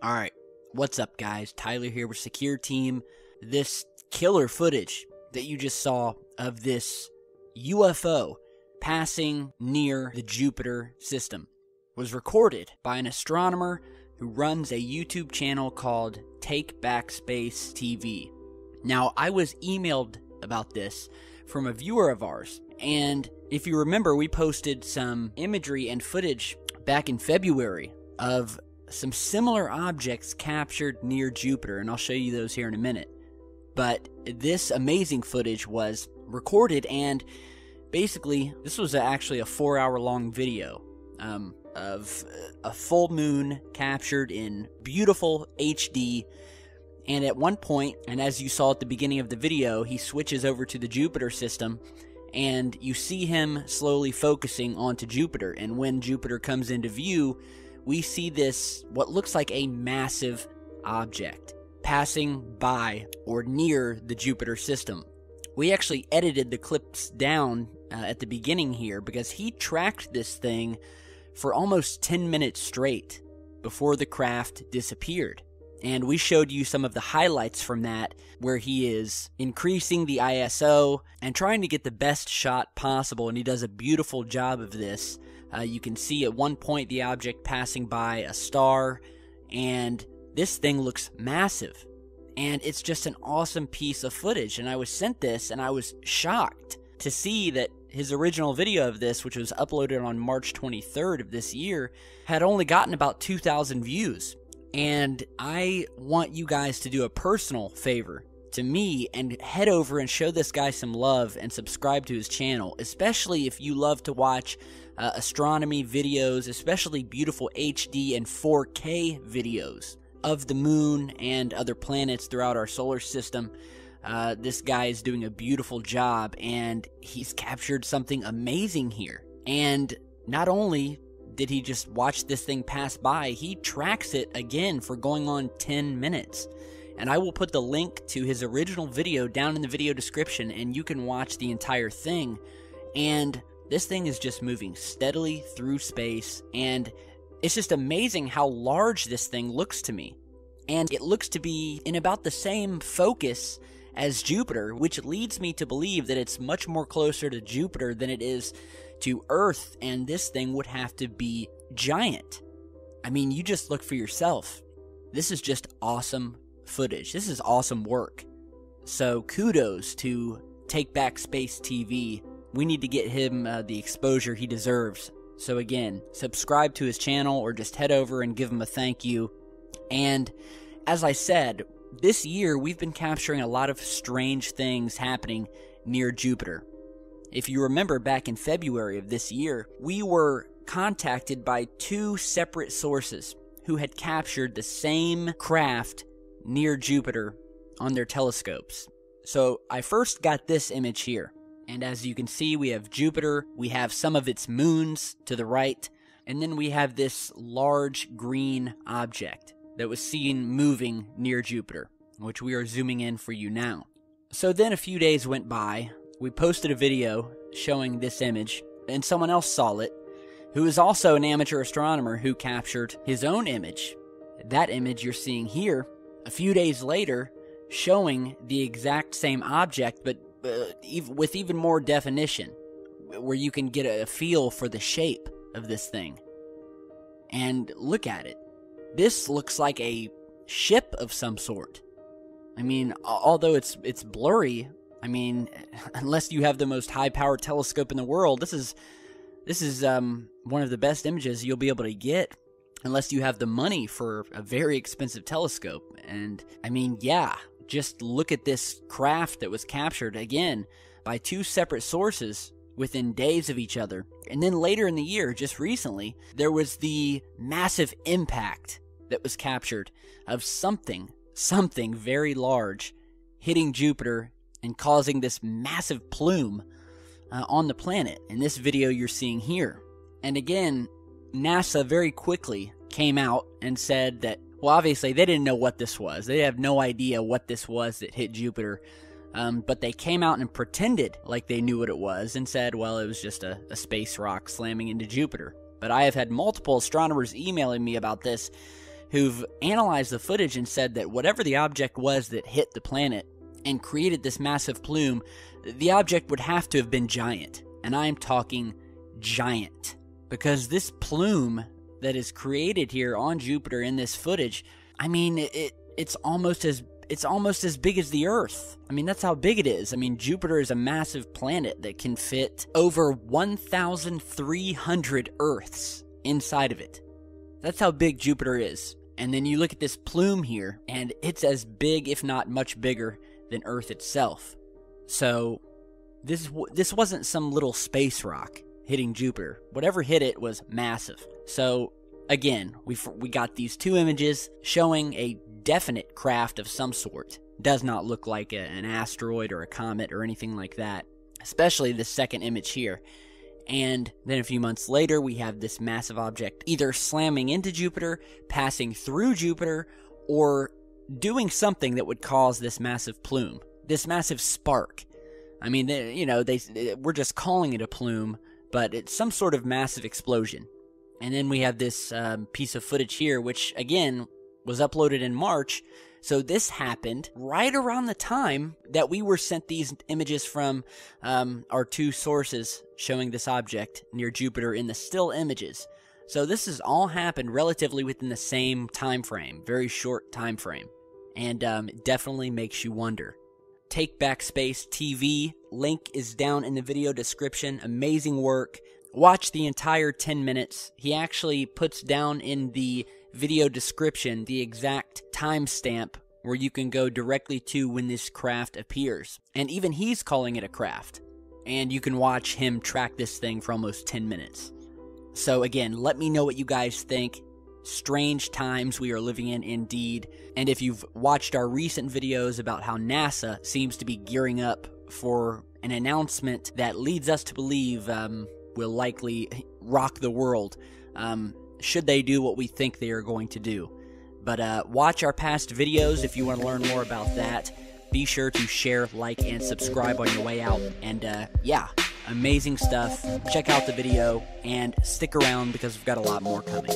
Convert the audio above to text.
Alright, what's up guys? Tyler here with Secure Team. This killer footage that you just saw of this UFO passing near the Jupiter system was recorded by an astronomer who runs a YouTube channel called Take Back Space TV. Now, I was emailed about this from a viewer of ours, and if you remember, we posted some imagery and footage back in February of some similar objects captured near Jupiter, and I'll show you those here in a minute. But this amazing footage was recorded, and basically, this was actually a 4-hour-long video of a full moon captured in beautiful HD. And at one point, and as you saw at the beginning of the video, he switches over to the Jupiter system, and you see him slowly focusing onto Jupiter. And when Jupiter comes into view, we see this, what looks like a massive object, passing by or near the Jupiter system. We actually edited the clips down at the beginning here because he tracked this thing for almost 10 minutes straight before the craft disappeared. And we showed you some of the highlights from that, where he is increasing the ISO and trying to get the best shot possible, and he does a beautiful job of this. You can see at one point the object passing by a star, and this thing looks massive. And it's just an awesome piece of footage, and I was sent this, and I was shocked to see that his original video of this, which was uploaded on March 23rd of this year, had only gotten about 2,000 views. And I want you guys to do a personal favor to me and head over and show this guy some love and subscribe to his channel, especially if you love to watch astronomy videos, especially beautiful HD and 4K videos of the moon and other planets throughout our solar system. This guy is doing a beautiful job, and he's captured something amazing here. And not only did he just watch this thing pass by, he tracks it again for going on 10 minutes. And I will put the link to his original video down in the video description, and you can watch the entire thing. And this thing is just moving steadily through space, and it's just amazing how large this thing looks to me. And it looks to be in about the same focus as Jupiter, which leads me to believe that it's much more closer to Jupiter than it is to Earth, and this thing would have to be giant. I mean, you just look for yourself. This is just awesome footage. This is awesome work. So kudos to Take Back Space TV. We need to get him the exposure he deserves. So again, subscribe to his channel or just head over and give him a thank you. And as I said, this year we've been capturing a lot of strange things happening near Jupiter. If you remember back in February of this year, we were contacted by 2 separate sources who had captured the same craft near Jupiter on their telescopes. So I first got this image here, And as you can see, we have Jupiter, we have some of its moons to the right, and then we have this large green object that was seen moving near Jupiter, which we are zooming in for you now. So then a few days went by, we posted a video showing this image, and someone else saw it, who is also an amateur astronomer who captured his own image. That image you're seeing here, a few days later, showing the exact same object, but with even more definition, where you can get a feel for the shape of this thing. And look at it. This looks like a ship of some sort. I mean, although it's blurry, I mean, unless you have the most high-powered telescope in the world, this is one of the best images you'll be able to get, unless you have the money for a very expensive telescope. And I mean, yeah, just look at this craft that was captured, again, by two separate sources within days of each other. And then later in the year, just recently, there was the massive impact that was captured of something very large hitting Jupiter and causing this massive plume on the planet. In this video you're seeing here. And again, NASA very quickly came out and said that, well, obviously they didn't know what this was. They have no idea what this was that hit Jupiter. But they came out and pretended like they knew what it was and said, well, it was just a space rock slamming into Jupiter. But I have had multiple astronomers emailing me about this who've analyzed the footage and said that whatever the object was that hit the planet and created this massive plume, the object would have to have been giant. And I'm talking giant. Because this plume that is created here on Jupiter in this footage, I mean, it's almost as big as the Earth. I mean, that's how big it is. I mean, Jupiter is a massive planet that can fit over 1,300 Earths inside of it. That's how big Jupiter is. And then you look at this plume here, and it's as big, if not much bigger, than Earth itself. So this wasn't some little space rock hitting Jupiter. Whatever hit it was massive. So again, we got these two images showing a definite craft of some sort. Does not look like an asteroid or a comet or anything like that, especially the second image here. And then a few months later, we have this massive object either slamming into Jupiter, passing through Jupiter, or doing something that would cause this massive plume, this massive spark. I mean, we're just calling it a plume, but it's some sort of massive explosion. And then we have this piece of footage here, which, again, was uploaded in March. So this happened right around the time that we were sent these images from our two sources showing this object near Jupiter in the still images. So this has all happened relatively within the same time frame, very short time frame. And it definitely makes you wonder. Take Back Space TV, link is down in the video description. Amazing work. Watch the entire 10 minutes. He actually puts down in the video description the exact timestamp where you can go directly to when this craft appears. And even he's calling it a craft. And you can watch him track this thing for almost 10 minutes. So again, let me know what you guys think. Strange times we are living in indeed. And if you've watched our recent videos about how NASA seems to be gearing up for an announcement that leads us to believe will likely rock the world, should they do what we think they are going to do. But watch our past videos if you want to learn more about that. Be sure to share, like, and subscribe on your way out. And yeah, amazing stuff. Check out the video and stick around because we've got a lot more coming.